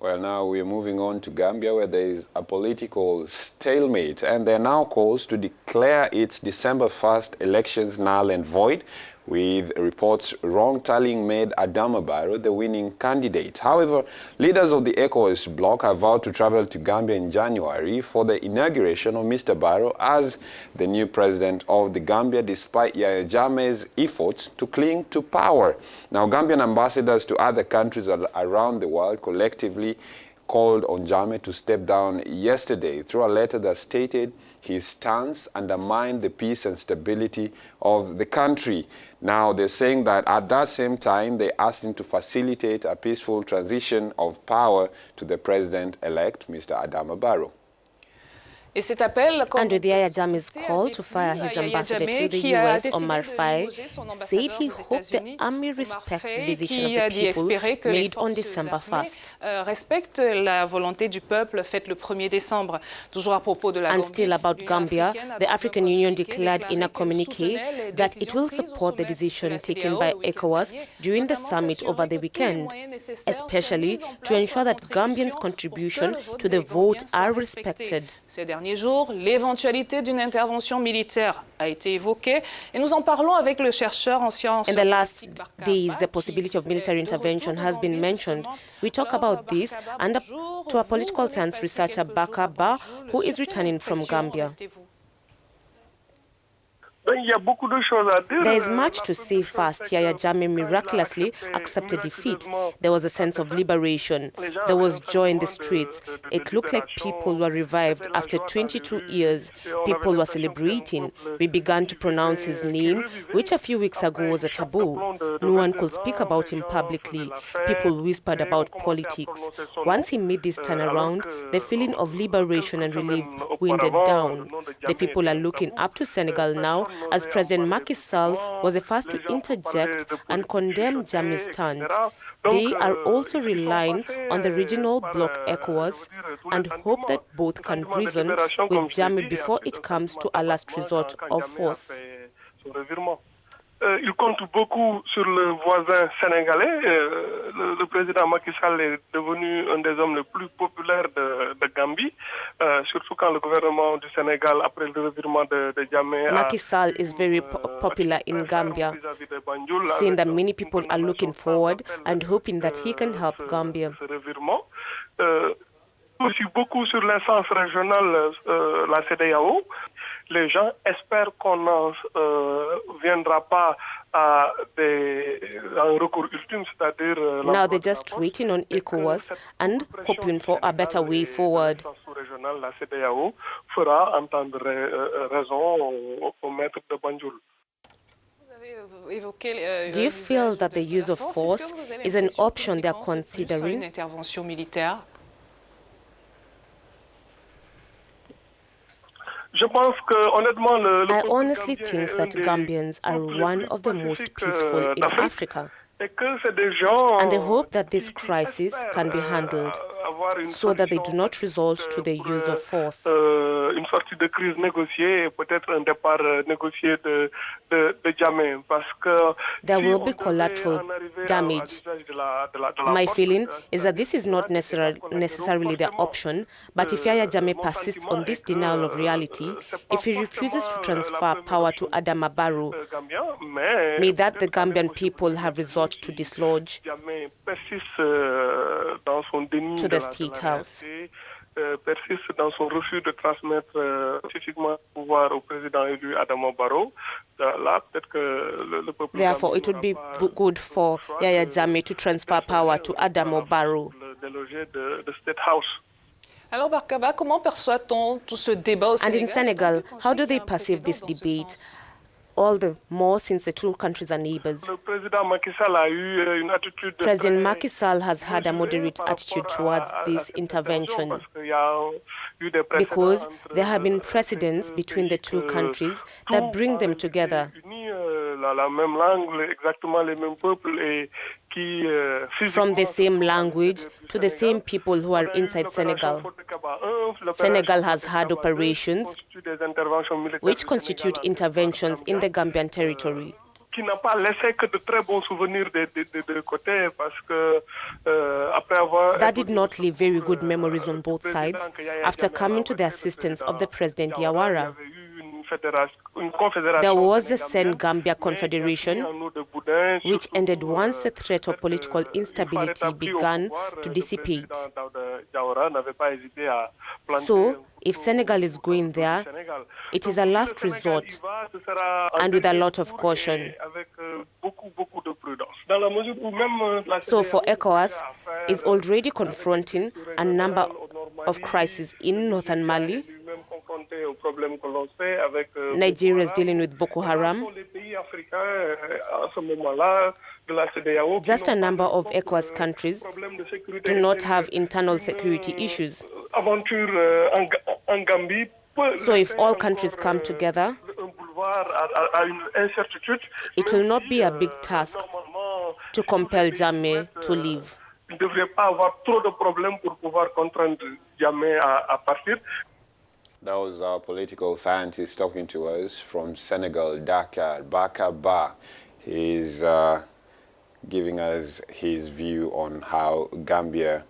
Well, now we're moving on to Gambia, where there is a political stalemate, and there are now calls to declare its December 1st elections null and void, with reports wrong tallying made Adama Barrow the winning candidate. However, leaders of the Ecowas bloc have vowed to travel to Gambia in January for the inauguration of Mr Barrow as the new president of the Gambia, despite Yahya Jammeh's efforts to cling to power. Now, Gambian ambassadors to other countries around the world collectively called on Jammeh to step down yesterday through a letter that stated his stance undermined the peace and stability of the country. Now, they're saying that at that same time, they asked him to facilitate a peaceful transition of power to the president-elect, Mr. Adama Barrow. And with Yahya Jammeh's call to fire his ambassador to the US, Omar Faye, said he hoped the army respects the decision of the people made on December 1st. And still about Gambia, the African Union declared in a communiqué that it will support the decision taken by Ecowas during the summit over the weekend, especially to ensure that Gambians' contribution to the vote are respected. L'éventualité d'une intervention militaire a été évoquée et nous en parlons avec le chercheur en sciences. In the last days, the possibility of military intervention has been mentioned. We talk about this and to a political science researcher, Bakaba, who is returning from Gambia. There is much to say fast. Yahya Jammeh miraculously accepted defeat. There was a sense of liberation. There was joy in the streets. It looked like people were revived after 22 years. People were celebrating. We began to pronounce his name, which a few weeks ago was a taboo. No one could speak about him publicly. People whispered about politics. Once he made this turnaround, the feeling of liberation and relief winded down. The people are looking up to Senegal now, as President Macky Sall was the first to interject and condemn Jammeh's stand. They are also relying on the regional bloc Ecowas and hope that both can reason with Jammeh before it comes to a last resort of force. Il compte beaucoup sur le voisin sénégalais. Le président Macky Sall est devenu un des hommes les plus populaires de Gambie, surtout quand le gouvernement du Sénégal, après le revirement de Jammeh... Macky Sall is very popular in Gambia, saying that many people are looking forward and hoping that he can help Gambia. Aussi beaucoup sur l'instance régionale, la CEDEAO. Les gens espèrent qu'on n'en viendra pas à un recours ultime, c'est-à-dire... Now they're just waiting on Ecowas and hoping for a better way forward. La CEDEAO fera entendre raison au maître de Banjul. Do you feel that the use of force is an option they're considering? I honestly think that Gambians are one of the most peaceful in Africa. And they hope that this crisis can be handled so that they do not resort to the use of force. Une sortie de crise négociée et peut-être un départ négocié de Jammeh, parce que there will be collateral damage. My feeling is that this is not necessarily their option, but if Yahya Jammeh persists on this denial of reality, if he refuses to transfer power to Adama Barrow, may that the Gambian people have resort to dislodge to the State House. Persiste dans son refus de transmettre spécifiquement le pouvoir au président élu Adama Barrow. Là, peut-être que le peuple... Therefore, it would be good for Yahya Jammeh to transfer power to Adama Barrow. The State House. Alors, Barkaba, comment perçoit-on tout ce débat au Sénégal? And in Senegal, how do they perceive this debate? All the more since the two countries are neighbors. President Macky Sall has had a moderate attitude towards this intervention because there have been precedents between the two countries that bring them together. From the same language to the same people who are inside Senegal. Senegal has had operations which constitute interventions in the Gambian territory. qui n'a pas laissé que de très bons souvenirs des deux côtés parce que après avoir... That did not leave very good memories on both sides after coming to the assistance of the President Diawara. There was the Sen-Gambia Confederation, which ended once the threat of political instability began to dissipate. So, if Senegal is going there, it is a last resort and with a lot of caution. So for ECOWAS, is already confronting a number of crises in northern Mali. Nigeria is dealing with Boko Haram. Just a number of ECOWAS countries do not have internal security issues. So if all countries come together, it will not be a big task to compel Jammeh to leave. That was our political scientist talking to us from Senegal, Dakar. Bakar Ba. He's giving us his view on how Gambia